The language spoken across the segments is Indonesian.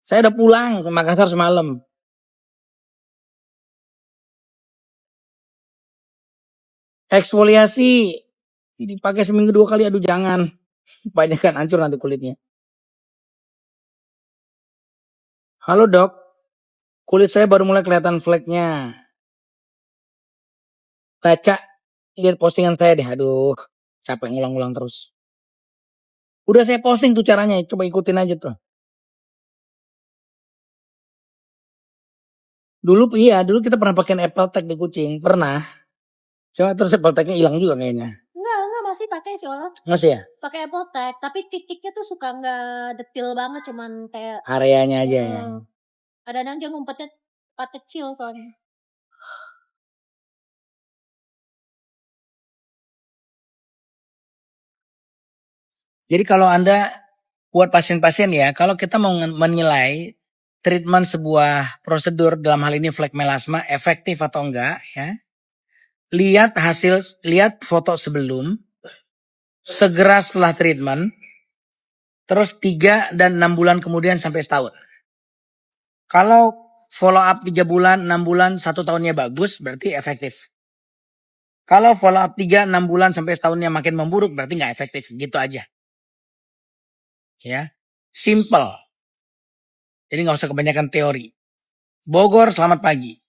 Saya udah pulang ke Makassar semalam. Eksfoliasi dipakai seminggu 2 kali, aduh jangan. Banyak kan hancur nanti kulitnya. Halo dok, kulit saya baru mulai kelihatan fleknya. Baca, lihat postingan saya deh, aduh capek ngulang-ulang terus. Udah saya posting tuh caranya, coba ikutin aja tuh. Dulu kita pernah pakai Apple Tag di kucing, pernah. Cuma terus Apple Tag-nya hilang juga kayaknya. Enggak masih pakai sih Olah. Masih ya? Pakai Apple Tag, tapi titiknya tuh suka nggak detail banget, cuman kayak Areanya aja ya. kadang dia ngumpetnya tempat kecil soalnya. Jadi kalau Anda buat pasien-pasien ya, kalau kita mau menilai treatment sebuah prosedur dalam hal ini flek melasma efektif atau enggak ya, lihat foto sebelum, segera setelah treatment, terus 3 dan 6 bulan kemudian sampai setahun. Kalau follow up 3 bulan, 6 bulan, 1 tahunnya bagus, berarti efektif. Kalau follow up 3, 6 bulan sampai setahunnya makin memburuk, berarti nggak efektif. Gitu aja. Ya, simple. Jadi nggak usah kebanyakan teori. Bogor, selamat pagi.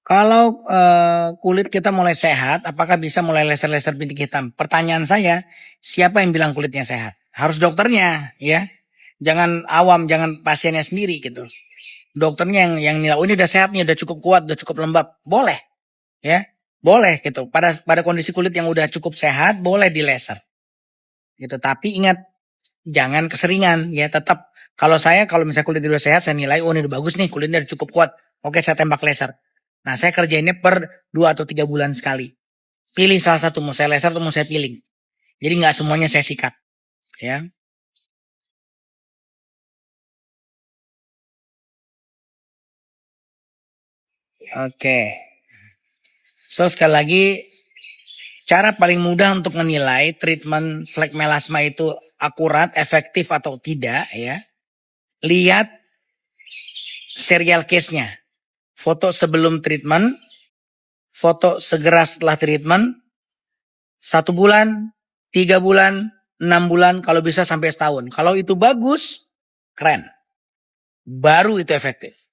Kalau kulit kita mulai sehat, apakah bisa mulai leser-leser bintik hitam? Pertanyaan saya, siapa yang bilang kulitnya sehat? Harus dokternya, ya. Jangan awam, jangan pasiennya sendiri gitu. Dokternya yang nilai, oh ini udah sehat nih, udah cukup kuat, udah cukup lembab. Boleh, ya. Boleh gitu. Pada kondisi kulit yang udah cukup sehat, boleh dilaser. Gitu. Tapi ingat, jangan keseringan, ya. Tetap, kalau misalnya kulit udah sehat, saya nilai, oh ini udah bagus nih, kulitnya udah cukup kuat. Oke, saya tembak laser. Nah, saya kerjainnya per 2 atau 3 bulan sekali. Pilih salah satu, mau saya laser atau mau saya peeling. Jadi nggak semuanya saya sikat. Ya. Oke. So, sekali lagi, cara paling mudah untuk menilai treatment flek melasma itu akurat, efektif atau tidak ya. Lihat serial case-nya. Foto sebelum treatment, foto segera setelah treatment, 1 bulan, 3 bulan, 6 bulan, kalau bisa sampai setahun. Kalau itu bagus, keren. Baru itu efektif.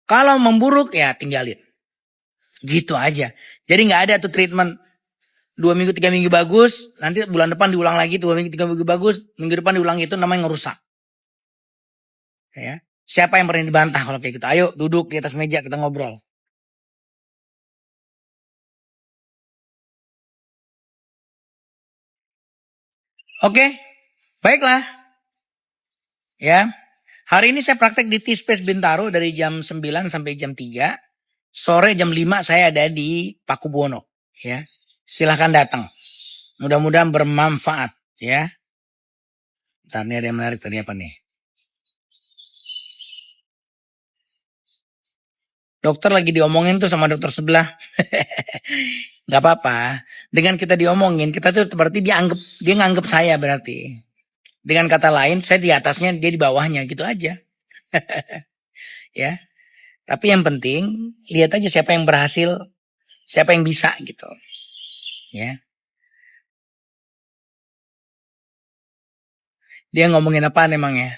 Kalau memburuk, ya tinggalin. Gitu aja. Jadi nggak ada tuh treatment 2 minggu, 3 minggu bagus, nanti bulan depan diulang lagi, 2 minggu, 3 minggu bagus, minggu depan diulang, itu namanya ngerusak. Ya. Siapa yang pernah dibantah kalau kayak gitu? Ayo duduk di atas meja, kita ngobrol. Oke, baiklah. Ya, hari ini saya praktek di T-Space Bintaro dari jam 9 sampai jam 3. Sore jam 5 saya ada di Pakubuwono. Ya, silahkan datang. Mudah-mudahan bermanfaat. Ya. Ntar nih ada yang menarik tadi apa nih? Dokter lagi diomongin tuh sama dokter sebelah. Gak apa-apa. Dengan kita diomongin, kita tuh berarti dia nganggep saya berarti. Dengan kata lain, saya di atasnya, dia di bawahnya, gitu aja. Ya. Tapi yang penting, lihat aja siapa yang berhasil, siapa yang bisa gitu. Ya. Dia ngomongin apaan emangnya?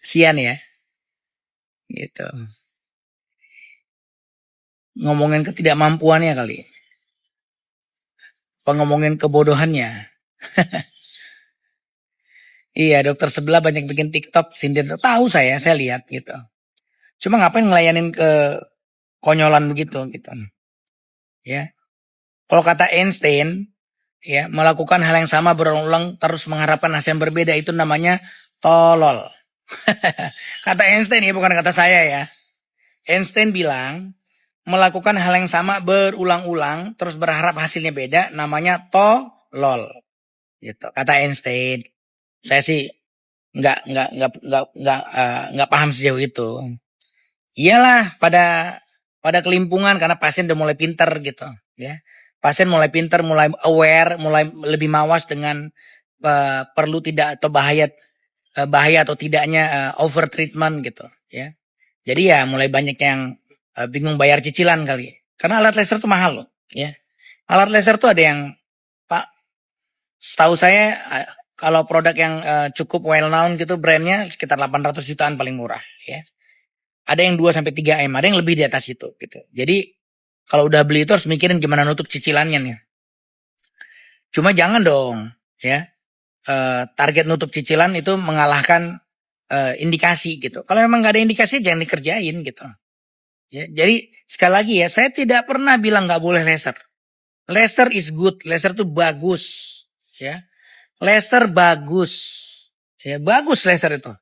Sian ya. Gitu. Ngomongin ketidakmampuannya kali. Apa ngomongin kebodohannya? Iya, dokter sebelah banyak bikin TikTok sindir. Tahu saya lihat gitu. Cuma ngapain ngelayanin ke konyolan begitu gitu. Ya. Kalau kata Einstein, ya, melakukan hal yang sama berulang-ulang terus mengharapkan hasil yang berbeda, itu namanya tolol. Kata Einstein ya, bukan kata saya ya. Einstein bilang, melakukan hal yang sama berulang-ulang terus berharap hasilnya beda, namanya tolol. Gitu. Kata Einstein. Saya sih nggak paham sejauh itu. Iyalah, pada kelimpungan karena pasien udah mulai pinter gitu, ya. Pasien mulai pinter, mulai aware, mulai lebih mawas dengan perlu tidak atau bahaya atau tidaknya over treatment gitu ya. Jadi ya mulai banyak yang bingung bayar cicilan kali. Karena alat laser itu mahal loh ya. Alat laser tuh ada yang Pak, setahu saya kalau produk yang cukup well known gitu brandnya sekitar 800 jutaan paling murah ya. Ada yang 2 sampai 3 M, ada yang lebih di atas itu gitu. Jadi kalau udah beli itu harus mikirin gimana nutup cicilannya nih. Cuma jangan dong ya. Target nutup cicilan itu mengalahkan indikasi gitu. Kalau memang nggak ada indikasi jangan dikerjain gitu. Ya, jadi sekali lagi ya, saya tidak pernah bilang nggak boleh laser. Laser is good, laser itu bagus, ya. Laser bagus, ya bagus laser itu.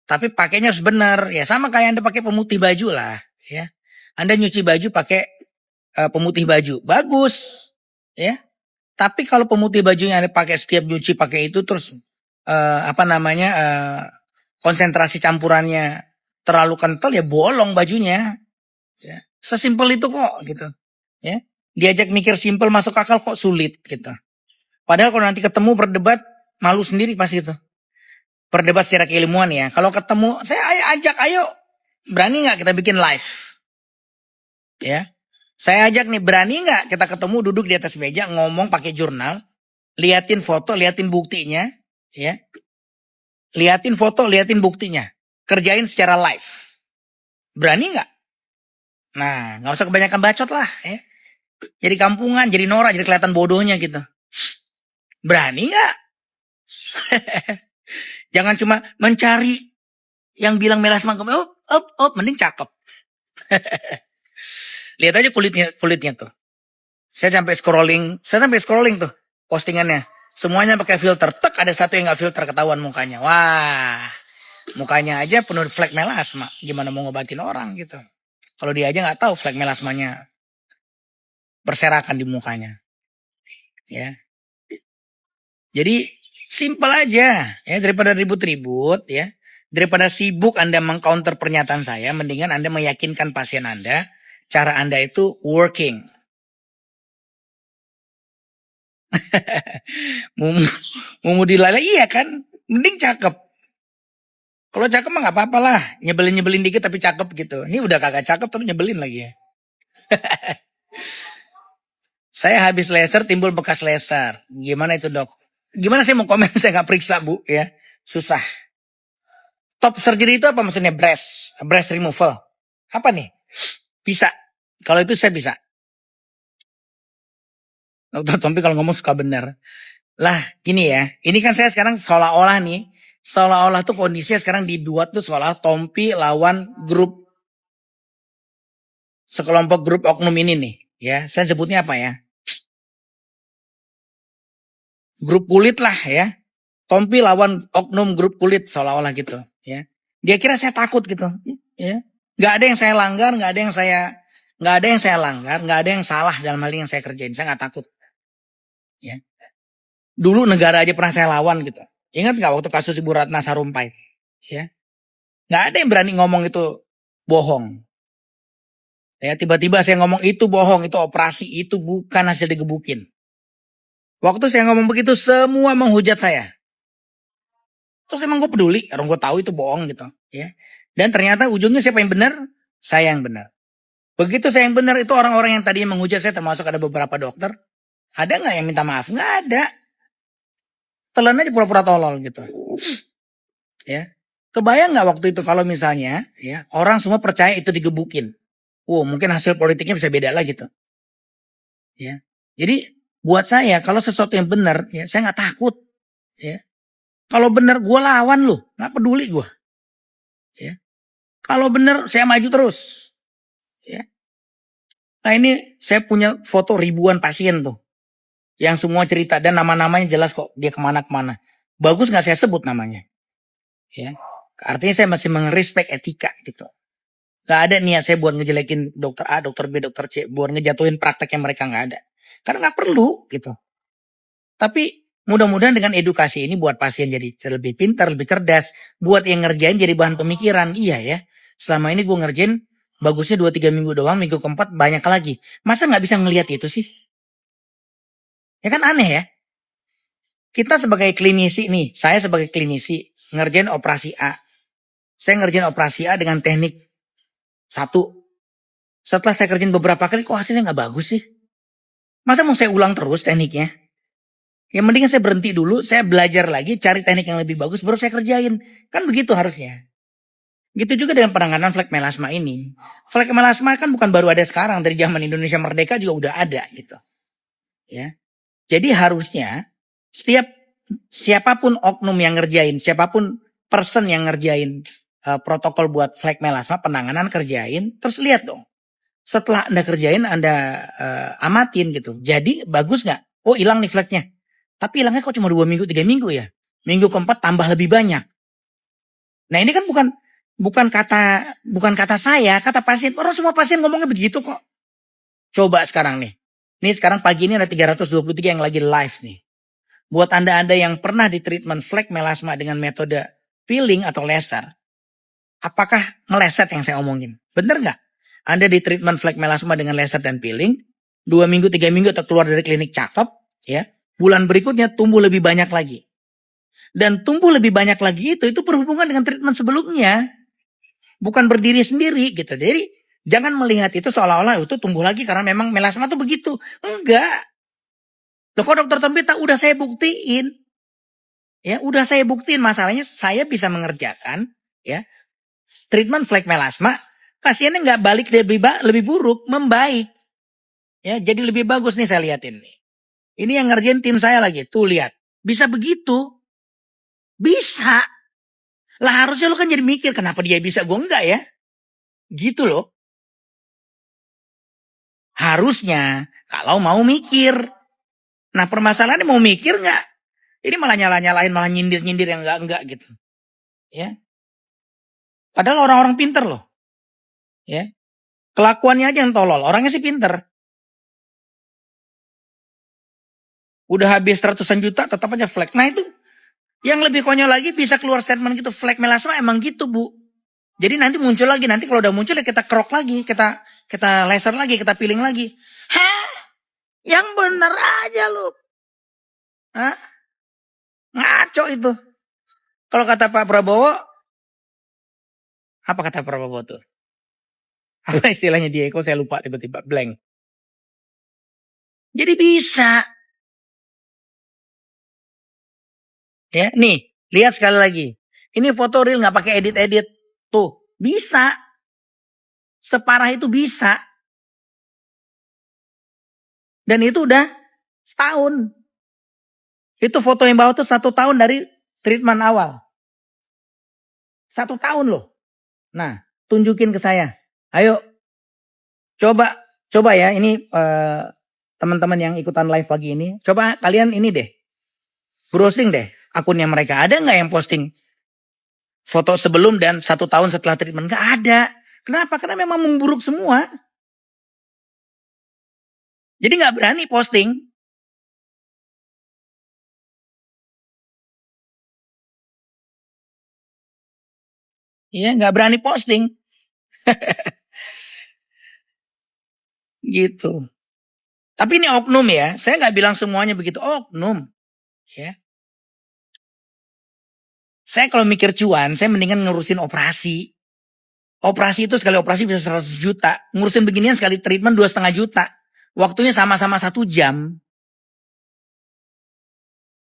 Tapi pakainya harus benar, ya sama kayak Anda pakai pemutih baju lah, ya. Anda nyuci baju pakai pemutih baju, bagus, ya. Tapi kalau pemutih baju yang Anda pakai setiap nyuci pakai itu terus konsentrasi campurannya terlalu kental ya bolong bajunya. Ya. Sesimpel itu kok gitu. Ya. Diajak mikir simpel masuk akal kok sulit gitu. Padahal kalau nanti ketemu berdebat malu sendiri pas itu. Berdebat secara keilmuan ya. Kalau ketemu saya ajak ayo berani nggak kita bikin live? Ya. Saya ajak nih berani nggak kita ketemu duduk di atas meja ngomong pakai jurnal, liatin foto, liatin buktinya, ya. Liatin foto, liatin buktinya. Kerjain secara live. Berani nggak? Nah, nggak usah kebanyakan bacot lah, ya. Jadi kampungan, jadi norak, jadi kelihatan bodohnya gitu. Berani nggak? Jangan cuma mencari yang bilang melasma, mending cakep. Lihat aja kulitnya tuh. Saya sampai scrolling tuh postingannya. Semuanya pakai filter. Tek ada satu yang nggak filter ketahuan mukanya. Wah, mukanya aja penuh flek melasma. Gimana mau ngobatin orang gitu? Kalau dia aja nggak tahu flek melasmanya berserakan di mukanya, ya. Jadi simpel aja, ya daripada ribut-ribut, ya daripada sibuk Anda mengcounter pernyataan saya, mendingan Anda meyakinkan pasien Anda, cara Anda itu working. Mumu dilala iya kan, mending cakep. Kalau cakep mah nggak apa-apa lah, nyebelin dikit tapi cakep gitu. Ini udah kagak cakep tapi nyebelin lagi ya. Saya habis laser timbul bekas laser. Gimana itu dok? Gimana saya mau komen saya nggak periksa bu ya. Susah. Top surgery itu apa maksudnya breast removal? Apa nih? Bisa. Kalau itu saya bisa. Dokter Tompi kalau ngomong suka benar. Lah gini ya. Ini kan saya sekarang seolah-olah tuh kondisinya sekarang dibuat tuh seolah Tompi lawan grup. Sekelompok grup oknum ini nih. Ya, saya sebutnya apa ya? Grup kulit lah ya. Tompi lawan oknum grup kulit seolah-olah gitu ya. Dia kira saya takut gitu ya. Gak ada yang saya langgar, gak ada yang saya langgar, gak ada yang salah dalam hal yang saya kerjain. Saya gak takut. Ya. Dulu negara aja pernah saya lawan gitu. Ingat gak waktu kasus Ibu Ratna Sarumpait? Ya. Gak ada yang berani ngomong itu bohong. Ya, tiba-tiba saya ngomong itu bohong, itu operasi, itu bukan hasil digebukin. Waktu saya ngomong begitu semua menghujat saya. Terus emang gue peduli, orang gue tahu itu bohong gitu, ya. Dan ternyata ujungnya siapa yang benar? Saya yang benar. Begitu saya yang benar itu orang-orang yang tadinya menghujat saya termasuk ada beberapa dokter. Ada nggak yang minta maaf? Nggak ada. Telan aja pura-pura tolol gitu. Ya. Kebayang nggak waktu itu kalau misalnya ya orang semua percaya itu digebukin. Mungkin hasil politiknya bisa beda lah gitu. Ya. Jadi buat saya kalau sesuatu yang benar ya saya nggak takut. Ya. Kalau benar gue lawan loh, nggak peduli gue. Ya. Kalau benar saya maju terus. Ya. Nah ini saya punya foto ribuan pasien tuh, yang semua cerita dan nama-namanya jelas kok dia kemana-kemana. Bagus nggak saya sebut namanya? Ya. Artinya saya masih mengerespek etika gitu. Gak ada niat saya buat ngejelekin dokter A, dokter B, dokter C, buat ngejatuhin praktek yang mereka nggak ada. Karena nggak perlu gitu. Tapi mudah-mudahan dengan edukasi ini buat pasien jadi lebih pintar, lebih cerdas. Buat yang ngerjain jadi bahan pemikiran. Iya ya, selama ini gue ngerjain bagusnya 2-3 minggu doang, minggu keempat banyak lagi. Masa nggak bisa ngelihat itu sih? Ya kan aneh ya. Kita sebagai klinisi nih, saya sebagai klinisi ngerjain operasi A. Saya ngerjain operasi A dengan teknik satu. Setelah saya kerjain beberapa kali, kok hasilnya nggak bagus sih? Masa mau saya ulang terus tekniknya? Ya mendingan saya berhenti dulu, saya belajar lagi, cari teknik yang lebih bagus, baru saya kerjain. Kan begitu harusnya. Gitu juga dengan penanganan flek melasma ini. Flek melasma kan bukan baru ada sekarang, dari zaman Indonesia Merdeka juga udah ada gitu. Ya. Jadi harusnya siapapun oknum yang ngerjain, siapapun person yang ngerjain protokol buat flek melasma, penanganan kerjain, terus lihat dong. Setelah Anda kerjain, Anda amatin gitu. Jadi bagus nggak? Oh hilang nih fleknya. Tapi hilangnya kok cuma 2 minggu, 3 minggu ya. Minggu keempat tambah lebih banyak. Nah ini kan bukan kata saya, kata pasien. Orang semua pasien ngomongnya begitu kok. Coba sekarang nih. Nih sekarang pagi ini ada 323 yang lagi live nih. Buat Anda-Anda yang pernah di treatment flek melasma dengan metode peeling atau laser. Apakah ngeleset yang saya omongin? Bener nggak? Anda di treatment flek melasma dengan laser dan peeling. 2 minggu, 3 minggu atau keluar dari klinik cakep. Ya. Bulan berikutnya tumbuh lebih banyak lagi. Dan tumbuh lebih banyak lagi itu berhubungan dengan treatment sebelumnya. Bukan berdiri sendiri gitu. Jadi jangan melihat itu seolah-olah itu tumbuh lagi karena memang melasma tuh begitu. Enggak. Loh kok dokter Tempita udah saya buktiin. Ya, udah saya buktiin, masalahnya saya bisa mengerjakan ya treatment flek melasma, pasiennya nggak balik lebih buruk, membaik. Ya, jadi lebih bagus nih saya liatin nih. Ini yang ngerjain tim saya lagi. Tuh lihat. Bisa begitu. Bisa. Lah harusnya lo kan jadi mikir kenapa dia bisa, gue enggak ya. Gitu loh. Harusnya kalau mau mikir. Nah permasalahannya mau mikir nggak? Ini malah nyala-nyalain, malah nyindir-nyindir yang enggak gitu. Ya. Padahal orang-orang pinter loh. Ya. Kelakuannya aja yang tolol. Orangnya sih pinter. Udah habis ratusan juta tetap aja flek. Nah itu yang lebih konyol lagi bisa keluar statement gitu. Flek melasma emang gitu bu. Jadi nanti muncul lagi. Nanti kalau udah muncul ya kita krok lagi. Kita laser lagi. Kita peeling lagi. Hah? Yang bener aja lu. Hah? Ngaco itu. Kalau kata Pak Prabowo. Apa kata Prabowo tuh? Apa istilahnya dia? Kok saya lupa tiba-tiba blank. Jadi bisa. Ya, nih, lihat sekali lagi. Ini foto real nggak pakai edit-edit. Tuh, bisa. Separah itu bisa. Dan itu udah setahun. Itu foto yang bawah tuh 1 tahun dari treatment awal. 1 tahun loh. Nah, tunjukin ke saya. Ayo, coba ya. Ini teman-teman yang ikutan live pagi ini. Coba kalian ini deh. Browsing deh akunnya mereka. Ada nggak yang posting foto sebelum dan 1 tahun setelah treatment? Nggak ada. Kenapa? Karena memang memburuk semua. Jadi nggak berani posting. Iya, nggak berani posting. Gitu. Tapi ini oknum ya. Saya nggak bilang semuanya begitu. Oknum. Ya. Saya kalau mikir cuan, saya mendingan ngurusin operasi. Operasi itu sekali operasi bisa 100 juta. Ngurusin beginian sekali treatment 2,5 juta. Waktunya sama-sama 1 jam.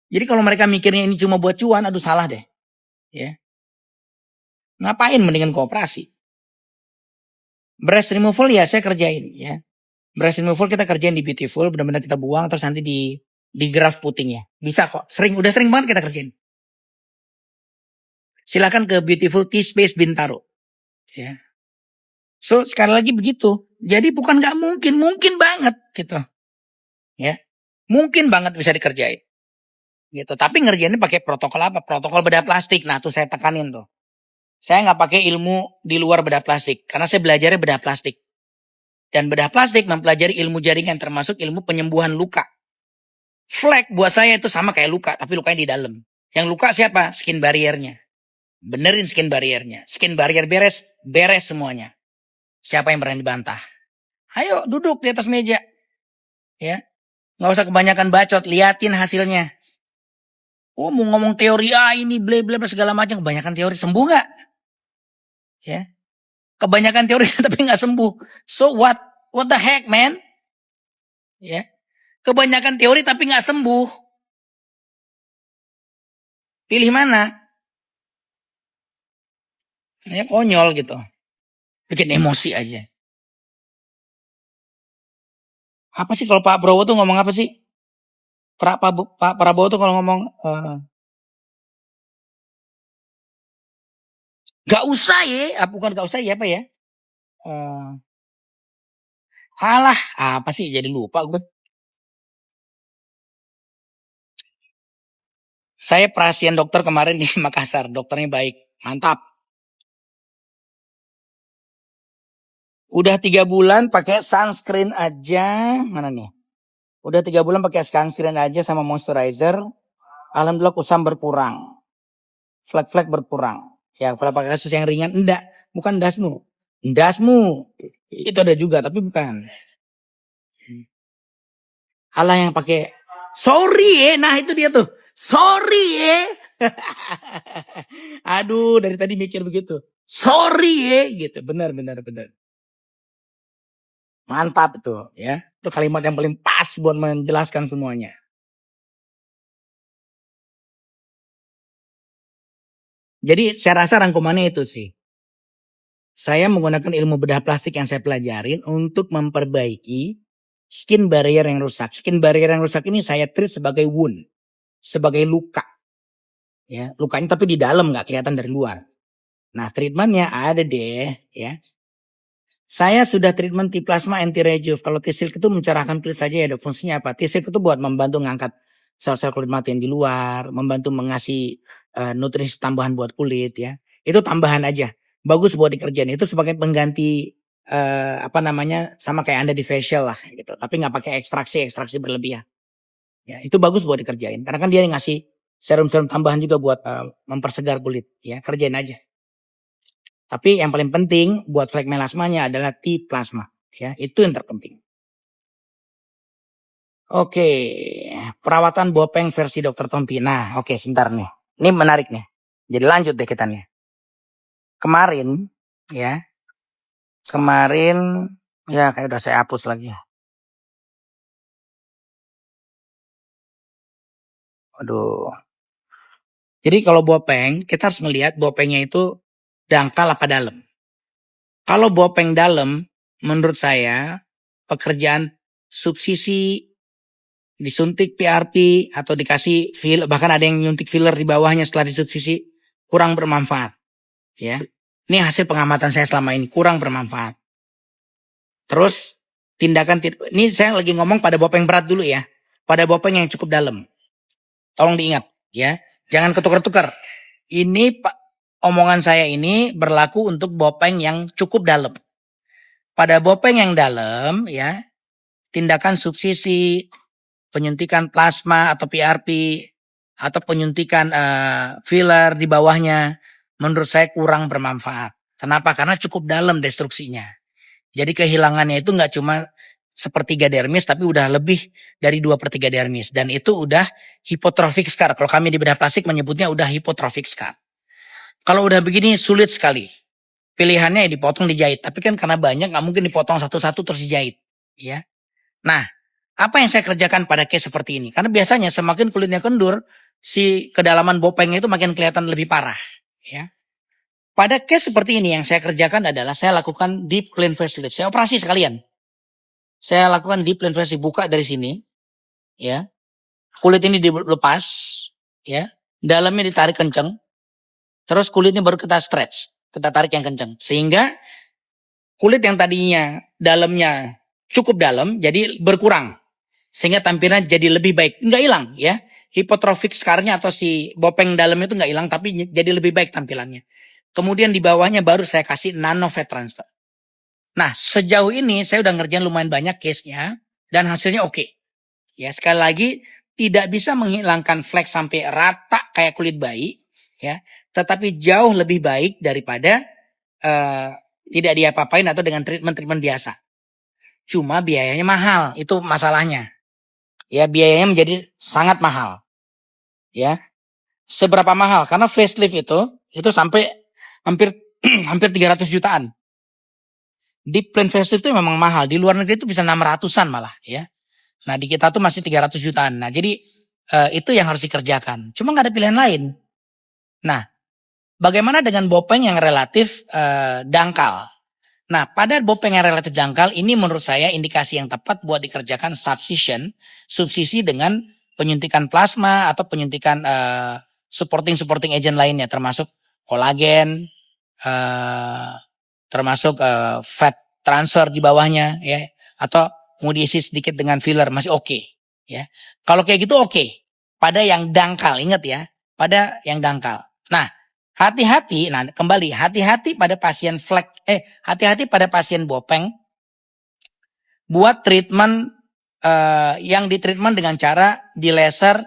Jadi kalau mereka mikirnya ini cuma buat cuan, aduh salah deh. Ya. Ngapain mendingan ke operasi? Breast removal ya saya kerjain ya. Breast removal kita kerjain di Beautiful, benar-benar kita buang terus nanti di graft putingnya. Bisa kok. Udah sering banget kita kerjain. Silakan ke Beautiful T-Space Bintaro. Ya. So sekali lagi begitu. Jadi bukan nggak mungkin, mungkin banget gitu. Ya. Mungkin banget bisa dikerjain. Gitu. Tapi ngerjainnya pakai protokol apa? Protokol bedah plastik. Nah, tuh saya tekanin tuh. Saya nggak pakai ilmu di luar bedah plastik karena saya belajarnya bedah plastik. Dan bedah plastik mempelajari ilmu jaringan termasuk ilmu penyembuhan luka. Flek buat saya itu sama kayak luka, tapi lukanya di dalam. Yang luka siapa? Skin barriernya. Benerin skin barriernya. Skin barrier beres semuanya. Siapa yang berani bantah? Ayo duduk di atas meja. Ya. Nggak usah kebanyakan bacot, liatin hasilnya. Oh, mau ngomong teori ini bla bla bla segala macam, kebanyakan teori sembuh nggak? Ya, kebanyakan teori tapi nggak sembuh. So what? What the heck, man? Ya, kebanyakan teori tapi nggak sembuh. Pilih mana? Ya konyol gitu, bikin emosi aja. Apa sih kalau Pak Prabowo tuh ngomong apa sih? Pak Prabowo tuh kalau ngomong nggak usah ya, bukan nggak usah ya apa ya? Eh, Halah, apa sih jadi lupa gue. Saya perhatian dokter kemarin di Makassar, dokternya baik, mantap. Udah 3 bulan pakai sunscreen aja, mana nih? Udah 3 bulan pakai sunscreen aja sama moisturizer. Alhamdulillah kusam berkurang, flek-flek berkurang. Ya kalau pakai kasus yang ringan, enggak, bukan dasmu, itu ada juga tapi bukan. Allah yang pakai sorry nah itu dia tuh. Sorry Aduh, dari tadi mikir begitu. Sorry gitu. Benar. Mantap tuh ya. Itu kalimat yang paling pas buat menjelaskan semuanya. Jadi saya rasa rangkumannya itu sih. Saya menggunakan ilmu bedah plastik yang saya pelajarin untuk memperbaiki skin barrier yang rusak. Skin barrier yang rusak ini saya treat sebagai wound, sebagai luka. Ya, lukanya tapi di dalam nggak kelihatan dari luar. Nah, treatmentnya ada deh, ya. Saya sudah treatment T-plasma anti-rejuve. Kalau T-silk itu mencerahkan kulit saja ya, ada fungsinya apa? T-silk itu buat membantu mengangkat sel-sel kulit mati yang di luar, membantu mengasih nutrisi tambahan buat kulit ya. Itu tambahan aja. Bagus buat dikerjain. Itu sebagai pengganti sama kayak Anda di facial lah gitu. Tapi nggak pakai ekstraksi berlebihan. Ya, itu bagus buat dikerjain. Karena kan dia ngasih serum-serum tambahan juga buat mempersegar kulit ya. Kerjain aja. Tapi yang paling penting buat flek melasmanya adalah T-plasma. Ya, itu yang terpenting. Oke, perawatan bopeng versi Dokter Tompi. Nah, oke, sebentar nih. Ini menarik nih. Jadi lanjut deh kita nih. Kemarin, ya, kayak udah saya hapus lagi. Aduh. Jadi kalau bopeng, kita harus melihat bopengnya itu dangkal apa dalam. Kalau bopeng dalam, menurut saya, pekerjaan subsisi disuntik PRP atau dikasih filler, bahkan ada yang nyuntik filler di bawahnya setelah disubsidi, kurang bermanfaat. Ya, ini hasil pengamatan saya selama ini, kurang bermanfaat. Terus ini saya lagi ngomong pada bopeng berat dulu ya, pada bopeng yang cukup dalam. Tolong diingat ya, jangan ketukar-tukar. Ini omongan saya ini berlaku untuk bopeng yang cukup dalam. Pada bopeng yang dalam ya, tindakan subsidi, penyuntikan plasma atau PRP atau penyuntikan filler di bawahnya menurut saya kurang bermanfaat. Kenapa? Karena cukup dalam destruksinya. Jadi kehilangannya itu nggak cuma sepertiga dermis tapi udah lebih dari 2/3 dermis dan itu udah hypotrophic scar. Kalau kami di bedah plastik menyebutnya udah hypotrophic scar. Kalau udah begini sulit sekali. Pilihannya dipotong dijahit, tapi kan karena banyak nggak mungkin dipotong satu-satu terus dijahit, ya. Nah, apa yang saya kerjakan pada case seperti ini? Karena biasanya semakin kulitnya kendur, si kedalaman bopengnya itu makin kelihatan lebih parah. Ya. Pada case seperti ini yang saya kerjakan adalah saya lakukan deep clean facelift. Saya operasi sekalian. Saya lakukan deep clean facelift, buka dari sini. Ya. Kulit ini dilepas. Ya. Dalamnya ditarik kencang. Terus kulitnya baru kita stretch. Kita tarik yang kencang. Sehingga kulit yang tadinya dalamnya cukup dalam jadi berkurang. Sehingga tampilan jadi lebih baik. Nggak hilang ya. Hypotrophic scarnya atau si bopeng dalam itu nggak hilang tapi jadi lebih baik tampilannya. Kemudian di bawahnya baru saya kasih nano fat transfer. Nah sejauh ini saya udah ngerjain lumayan banyak case-nya dan hasilnya oke. Ya sekali lagi tidak bisa menghilangkan flek sampai rata kayak kulit bayi. Ya, tetapi jauh lebih baik daripada tidak diapa-apain atau dengan treatment biasa. Cuma biayanya mahal, itu masalahnya. ya biayanya menjadi sangat mahal. Ya, seberapa mahal? Karena facelift itu sampai hampir hampir 300 jutaan. Deep plan facelift itu memang mahal. Di luar negeri itu bisa 600-an malah ya. Nah, di kita tuh masih 300 jutaan. Nah, jadi itu yang harus dikerjakan. Cuma nggak ada pilihan lain. Nah, bagaimana dengan bopeng yang relatif dangkal? Nah, pada bopeng yang relatif dangkal ini menurut saya indikasi yang tepat buat dikerjakan subsisi dengan penyuntikan plasma atau penyuntikan supporting agent lainnya termasuk kolagen, termasuk fat transfer di bawahnya ya, atau mau diisi sedikit dengan filler masih oke ya. Kalau kayak gitu oke. Pada yang dangkal, ingat ya, pada yang dangkal. Nah, hati-hati, nah kembali hati-hati pada pasien hati-hati pada pasien bopeng buat treatment yang ditreatment dengan cara di laser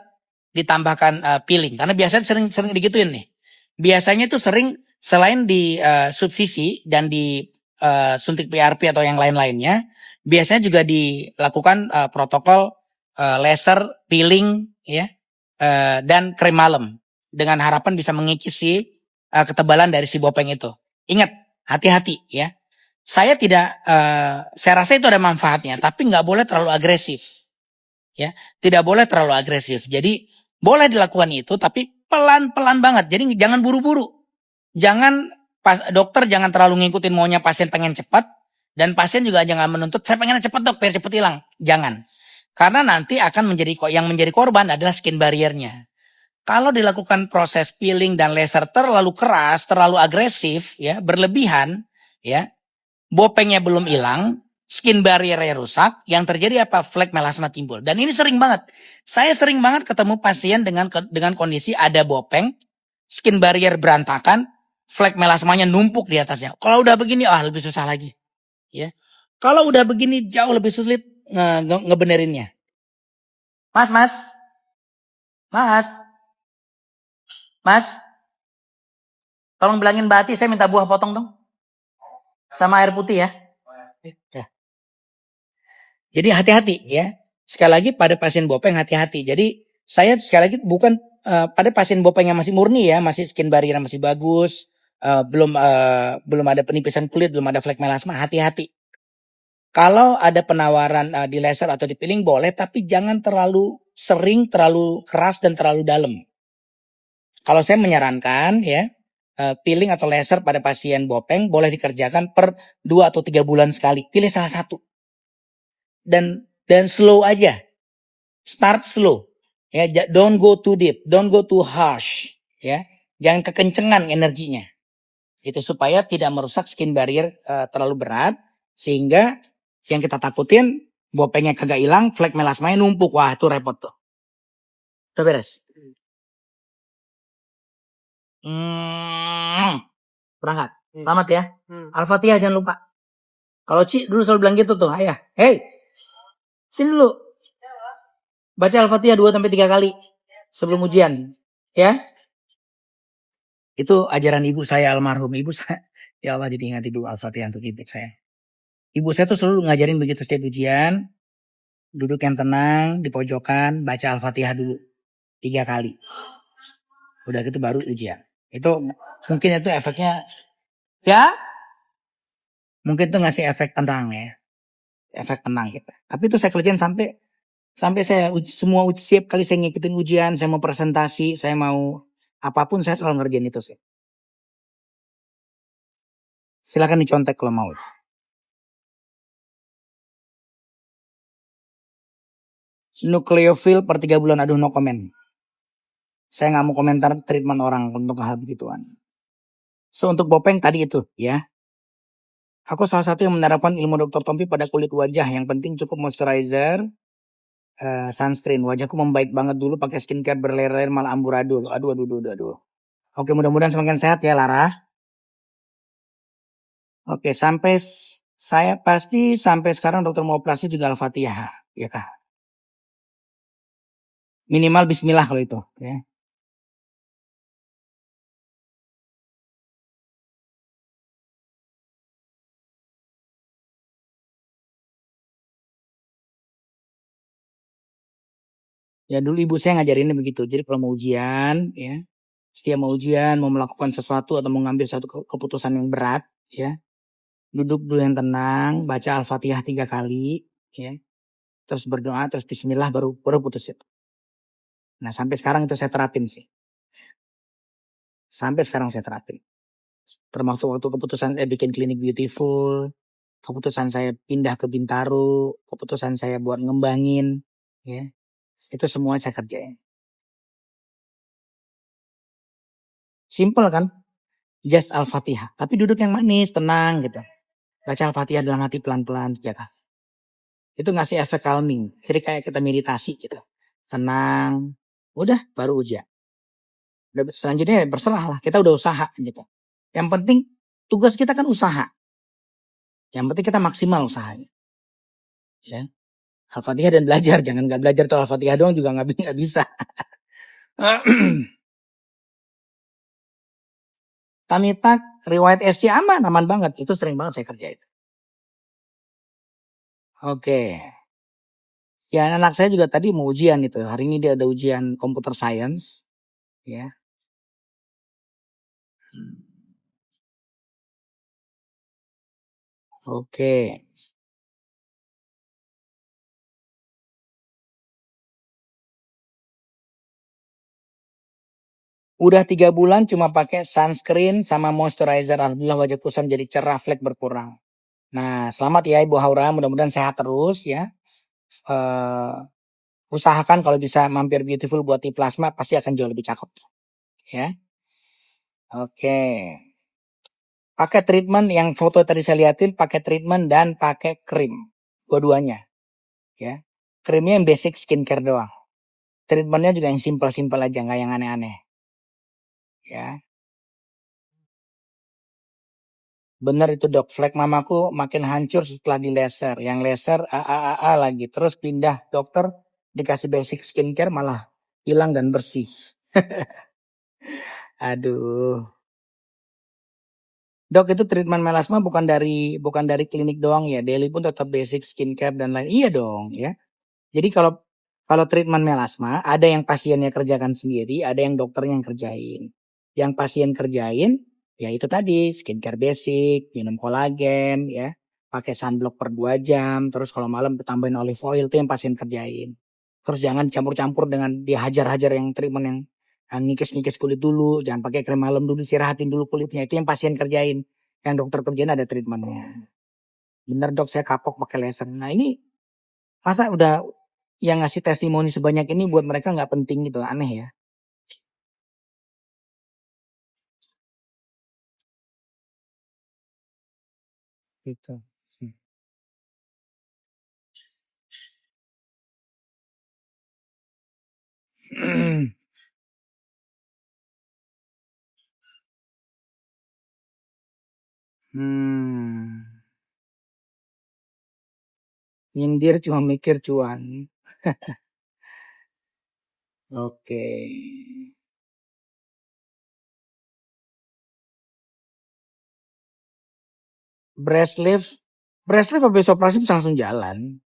ditambahkan peeling karena biasanya sering digituin nih. Biasanya itu sering selain di subsisi dan di suntik PRP atau yang lain-lainnya, biasanya juga dilakukan protokol laser peeling ya dan krim malam dengan harapan bisa mengikisi ketebalan dari si bopeng itu. Ingat, hati-hati ya. Saya rasa itu ada manfaatnya, tapi nggak boleh terlalu agresif, ya. Tidak boleh terlalu agresif. Jadi boleh dilakukan itu, tapi pelan-pelan banget. Jadi jangan buru-buru. Dokter jangan terlalu ngikutin maunya pasien pengen cepat, dan pasien juga jangan menuntut saya pengen cepat dok, biar cepat hilang. Jangan, karena nanti akan yang menjadi korban adalah skin barriernya. Kalau dilakukan proses peeling dan laser terlalu keras, terlalu agresif, ya berlebihan, ya. Bopengnya belum hilang, skin barriernya rusak, yang terjadi apa? Flek melasma timbul. Dan ini sering banget. Saya sering banget ketemu pasien dengan kondisi ada bopeng, skin barrier berantakan, flek melasmanya numpuk di atasnya. Kalau udah begini, lebih susah lagi. Ya. Kalau udah begini jauh lebih sulit ngebenerinnya. Mas, tolong bilangin Mbak Ati, saya minta buah potong dong. Sama air putih ya. Ya. Jadi hati-hati ya. Sekali lagi pada pasien bopeng hati-hati. Jadi saya sekali lagi bukan pada pasien bopeng yang masih murni ya, masih skin barrier masih bagus, belum ada penipisan kulit, belum ada flek melasma, hati-hati. Kalau ada penawaran di laser atau di peeling boleh, tapi jangan terlalu sering, terlalu keras dan terlalu dalam. Kalau saya menyarankan ya, peeling atau laser pada pasien bopeng boleh dikerjakan per 2 atau 3 bulan sekali. Pilih salah satu. Dan slow aja. Start slow. Ya, don't go too deep, don't go too harsh, ya. Jangan kekencengan energinya. Itu supaya tidak merusak skin barrier terlalu berat sehingga yang kita takutin bopengnya kagak hilang, flek melasmanya numpuk. Wah, itu repot tuh. Udah beres. Berangkat. Selamat ya. Al-Fatihah jangan lupa. Kalau Ci dulu selalu bilang gitu tuh, ayah. Hey, sini dulu. Baca Al-Fatihah 2-3 kali sebelum ujian. Ya. Itu ajaran ibu saya almarhum. Ibu saya, ya Allah jadi ingat ibu Al-Fatihah untuk ibu saya. Ibu saya tuh selalu ngajarin begitu setiap ujian. Duduk yang tenang di pojokan, baca Al-Fatihah dulu 3 kali. Udah gitu baru ujian. Itu mungkin itu efeknya, ya. Mungkin itu ngasih efek tenang ya. Efek tenang gitu. Tapi itu saya kerjain sampai saya setiap kali saya ngikutin ujian, saya mau presentasi, saya mau apapun saya selalu ngerjain itu sih. Silakan dicontek kalau mau. Nukleofil per 3 bulan, aduh no comment. Saya nggak mau komentar treatment orang untuk hal begituan. So untuk bopeng tadi itu ya. Aku salah satu yang menerapkan ilmu Dr. Tompi pada kulit wajah. Yang penting cukup moisturizer, sunscreen. Wajahku membaik banget dulu pakai skincare berlayer-layer malah amburadul. Aduh. Oke, mudah-mudahan semakin sehat ya Lara. Oke, saya pasti sampai sekarang dokter mau operasi juga Al-Fatihah, ya kah? Minimal bismillah kalau itu, ya. Ya dulu ibu saya ngajarinnya begitu. Jadi kalau mau ujian, ya, setiap mau ujian, mau melakukan sesuatu atau mau ngambil satu keputusan yang berat, ya, duduk dulu yang tenang, baca Al-Fatihah 3 kali, ya, terus berdoa, terus Bismillah baru putus itu. Nah sampai sekarang itu saya terapin sih. Sampai sekarang saya terapin. Termasuk waktu keputusan saya bikin klinik beautiful, keputusan saya pindah ke Bintaro, keputusan saya buat ngembangin, ya, itu semua saya kerjain. Simple kan? Just Al-Fatihah. Tapi duduk yang manis, tenang gitu. Baca Al-Fatihah dalam hati pelan-pelan, jaga. Itu ngasih efek calming. Jadi kayak kita meditasi gitu. Tenang. Udah, baru ujian. Selanjutnya berserah lah. Kita udah usaha gitu. Yang penting tugas kita kan usaha. Yang penting kita maksimal usahanya. Ya. Al-Fatihah dan belajar. Jangan nggak belajar tuh Al-Fatihah doang juga nggak bisa. Tamitak, riwayat SC aman banget. Itu sering banget saya kerjain. Oke. Ya anak saya juga tadi mau ujian itu. Hari ini dia ada ujian computer science. Ya. Oke. Udah 3 bulan cuma pakai sunscreen sama moisturizer. Alhamdulillah wajah kusam jadi cerah, flek berkurang. Nah selamat ya Ibu Haura. Mudah-mudahan sehat terus ya. Usahakan kalau bisa mampir Beautiful buat di plasma. Pasti akan jauh lebih cakep. Ya. Oke. Pakai treatment yang foto tadi saya liatin. Pakai treatment dan pakai krim. Dua-duanya. Ya. Krimnya yang basic skincare doang. Treatmentnya juga yang simple-simple aja. Nggak yang aneh-aneh. Ya. Bener itu dok, flek mamaku makin hancur setelah di laser. Yang laser A lagi. Terus pindah dokter, dikasih basic skincare malah hilang dan bersih. Aduh. Dok itu treatment melasma bukan dari klinik doang ya. Daily pun tetap basic skincare dan lain. Iya dong ya. Jadi kalau treatment melasma ada yang pasiennya kerjakan sendiri, ada yang dokternya yang kerjain. Yang pasien kerjain ya itu tadi skincare basic, minum kolagen ya, pakai sunblock per 2 jam, terus kalau malam tambahin olive oil itu yang pasien kerjain. Terus jangan campur-campur dengan dihajar-hajar yang treatment yang ngikis-ngikis kulit dulu, jangan pakai krim malam dulu, istirahatin dulu kulitnya, itu yang pasien kerjain. Yang dokter kerjain ada treatmentnya. Bener dok saya kapok pakai laser. Nah ini masa udah yang ngasih testimoni sebanyak ini buat mereka nggak penting gitu, aneh ya. Gitu. Hmm. Nyindir cuma mikir cuan. Oke. Breast lift. Breast lift habis operasi bisa langsung jalan.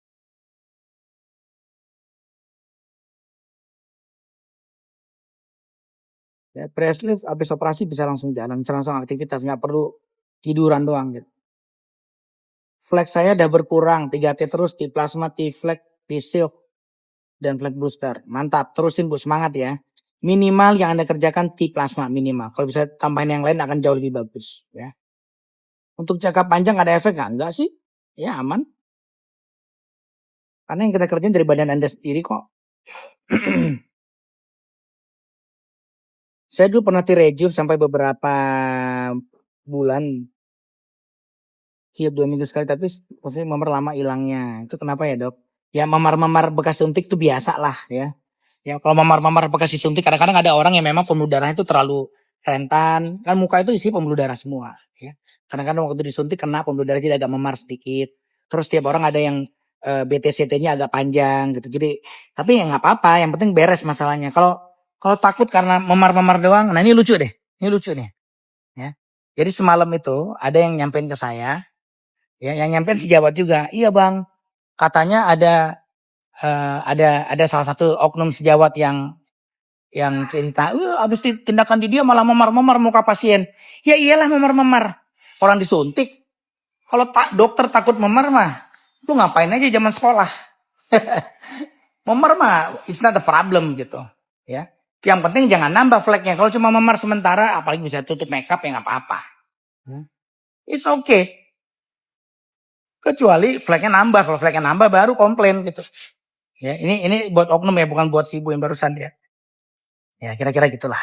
Ya, breast lift habis operasi bisa langsung jalan. Bisa langsung aktivitas. Nggak perlu tiduran doang gitu. Flex saya udah berkurang. 3T terus. T plasma, T flex, T silk, dan flex booster. Mantap. Terusin Bu. Semangat ya. Minimal yang Anda kerjakan T plasma minimal. Kalau bisa tambahin yang lain akan jauh lebih bagus. Ya. Untuk jangka panjang ada efek nggak? Enggak sih. Ya aman. Karena yang kita kerjain dari badan Anda sendiri kok. Saya dulu pernah T-Rejuve sampai beberapa bulan. Iya 2 minggu sekali. Tapi maksudnya memar lama hilangnya. Itu kenapa ya dok? Ya memar-memar bekas suntik itu biasa lah ya. Ya kalau memar-memar bekas disuntik kadang-kadang ada orang yang memang pembuluh darahnya itu terlalu rentan. Kan muka itu isi pembuluh darah semua. Ya. Kadang-kadang waktu disuntik kena pembuluh darah jadi agak memar sedikit. Terus tiap orang ada yang BTCT-nya agak panjang gitu. Jadi tapi ya nggak apa-apa. Yang penting beres masalahnya. Kalau takut karena memar-memar doang. Nah ini lucu deh. Ini lucu nih. Ya. Jadi semalam itu ada yang nyampein ke saya. Ya, yang nyampein sejawat juga. Iya bang. Katanya ada ada salah satu oknum sejawat yang cerita, abis tindakan di dia malah memar-memar muka pasien. Ya iyalah memar-memar. Orang disuntik. Kalau dokter takut memar mah, lu ngapain aja zaman sekolah. Memar mah, it's not a problem gitu. Ya. Yang penting jangan nambah flagnya. Kalau cuma memar sementara, apalagi bisa tutup makeup ya nggak apa-apa. It's okay. Kecuali flagnya nambah. Kalau flagnya nambah baru komplain gitu. Ya, ini buat oknum ya, bukan buat si ibu yang barusan ya. Ya kira-kira gitulah.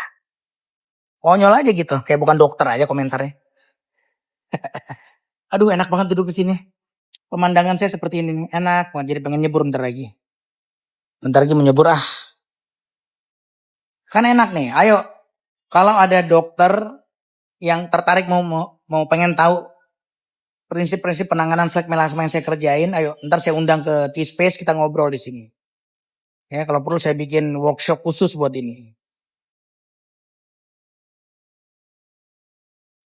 Konyol aja gitu, kayak bukan dokter aja komentarnya. Aduh enak banget duduk di sini. Pemandangan saya seperti ini, enak banget. Jadi pengen nyebur bentar lagi. Bentar lagi menyebur Kan enak nih. Ayo, kalau ada dokter yang tertarik mau pengen tahu prinsip-prinsip penanganan flek melasma yang saya kerjain, ayo ntar saya undang ke T-Space, kita ngobrol di sini. Ya, kalau perlu saya bikin workshop khusus buat ini.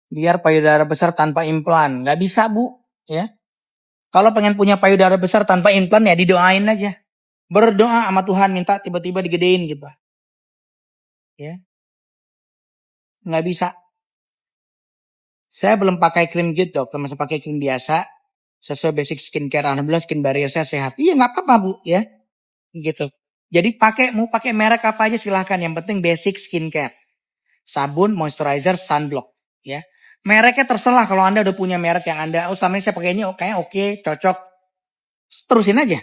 Biar payudara besar tanpa implan. Nggak bisa, Bu. Ya. Kalau pengen punya payudara besar tanpa implan ya didoain aja. Berdoa sama Tuhan minta tiba-tiba digedein gitu. Ya. Nggak bisa. Saya belum pakai krim gitu, dok. Masih pakai krim biasa. Sesuai basic skincare. Alhamdulillah skin barrier saya sehat. Iya nggak apa-apa, Bu. Ya. Gitu. Jadi mau pakai merek apa aja silahkan. Yang penting basic skincare. Sabun, moisturizer, sunblock. Ya. Mereknya terserah kalau Anda udah punya merek yang Anda, selama ini saya pakai ini kayaknya oke, cocok. Terusin aja.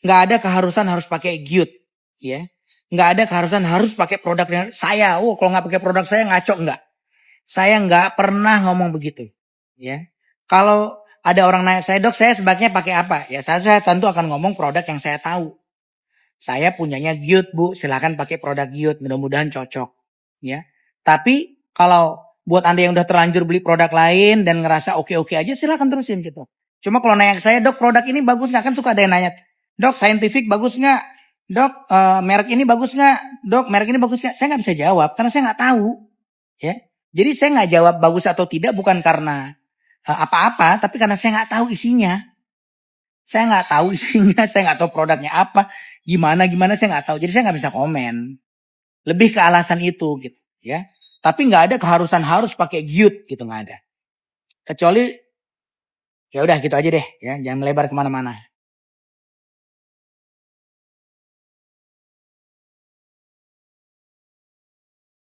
Nggak ada keharusan harus pakai Gyut. Ya. Nggak ada keharusan harus pakai produknya saya. Kalau nggak pakai produk saya ngaco nggak. Saya nggak pernah ngomong begitu. Ya. Kalau ada orang nanya saya, dok saya sebaiknya pakai apa? Ya saya tentu akan ngomong produk yang saya tahu. Saya punyanya Gyut, Bu. Silakan pakai produk Gyut. Mudah-mudahan cocok. Ya. Tapi kalau buat Anda yang udah terlanjur beli produk lain dan ngerasa oke-oke aja, silakan terusin gitu. Cuma kalau nanya ke saya, dok produk ini bagus nggak? Kan suka ada yang nanya, dok scientific bagus nggak? Dok merek ini bagus nggak? Dok merek ini bagus nggak? Saya nggak bisa jawab karena saya nggak tahu. Ya. Jadi saya nggak jawab bagus atau tidak bukan karena apa-apa, tapi karena saya nggak tahu isinya. Saya nggak tahu isinya, saya nggak tahu produknya apa, gimana saya nggak tahu. Jadi saya nggak bisa komen. Lebih ke alasan itu gitu, ya. Tapi nggak ada keharusan harus pakai Gyut gitu, nggak ada. Kecuali ya udah gitu aja deh, ya. Jangan melebar kemana-mana.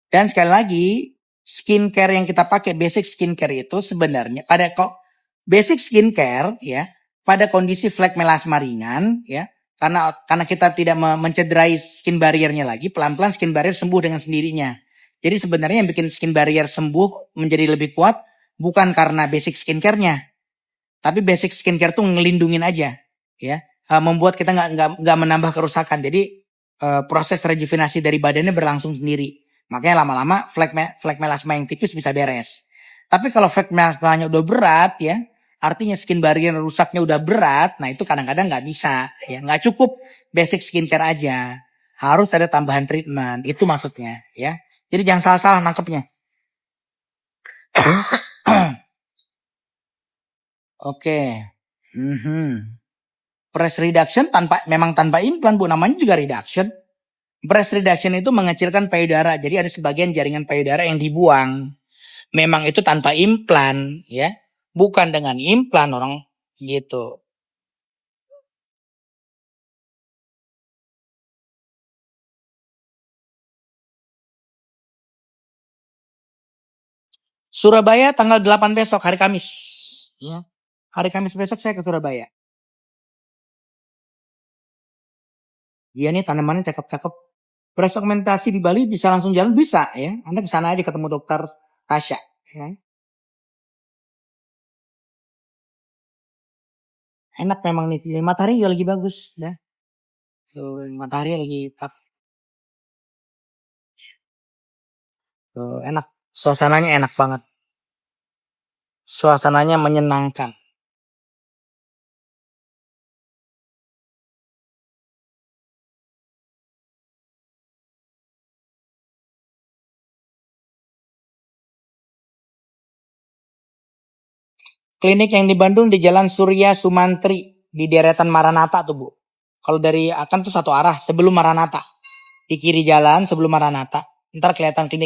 Dan sekali lagi, skincare yang kita pakai, basic skincare itu sebenarnya basic skincare ya, pada kondisi flek melasma ringan ya, karena kita tidak mencederai skin barriernya lagi, pelan-pelan skin barrier sembuh dengan sendirinya. Jadi sebenarnya yang bikin skin barrier sembuh menjadi lebih kuat bukan karena basic skincare-nya, tapi basic skincare tuh ngelindungin aja ya, membuat kita nggak menambah kerusakan. Jadi proses rejuvenasi dari badannya berlangsung sendiri. Makanya lama-lama flek melasma yang tipis bisa beres. Tapi kalau flek melasmanya udah berat ya, artinya skin barrier rusaknya udah berat, nah itu kadang-kadang nggak bisa, ya nggak cukup basic skincare aja, harus ada tambahan treatment, itu maksudnya, ya. Jadi jangan salah-salah nangkepnya. Oke, breast reduction memang tanpa implan, Bu, namanya juga reduction. Breast reduction itu mengecilkan payudara, jadi ada sebagian jaringan payudara yang dibuang. Memang itu tanpa implan, ya, bukan dengan implan orang gitu. Surabaya tanggal 8 besok, hari Kamis. Ya. Hari Kamis besok saya ke Surabaya. Iya nih tanamannya cakep-cakep. Breast augmentasi di Bali bisa langsung jalan, bisa ya. Anda ke sana aja ketemu dokter Tasya. Ya. Enak memang nih, matahari juga lagi bagus. Ya. Tuh, matahari lagi tuh, enak. Suasananya enak banget. Suasananya menyenangkan. Klinik yang di Bandung di Jalan Surya Sumantri di deretan Maranatha tuh, Bu. Kalau dari Akan tuh satu arah sebelum Maranatha. Di kiri jalan sebelum Maranatha. Ntar kelihatan klinik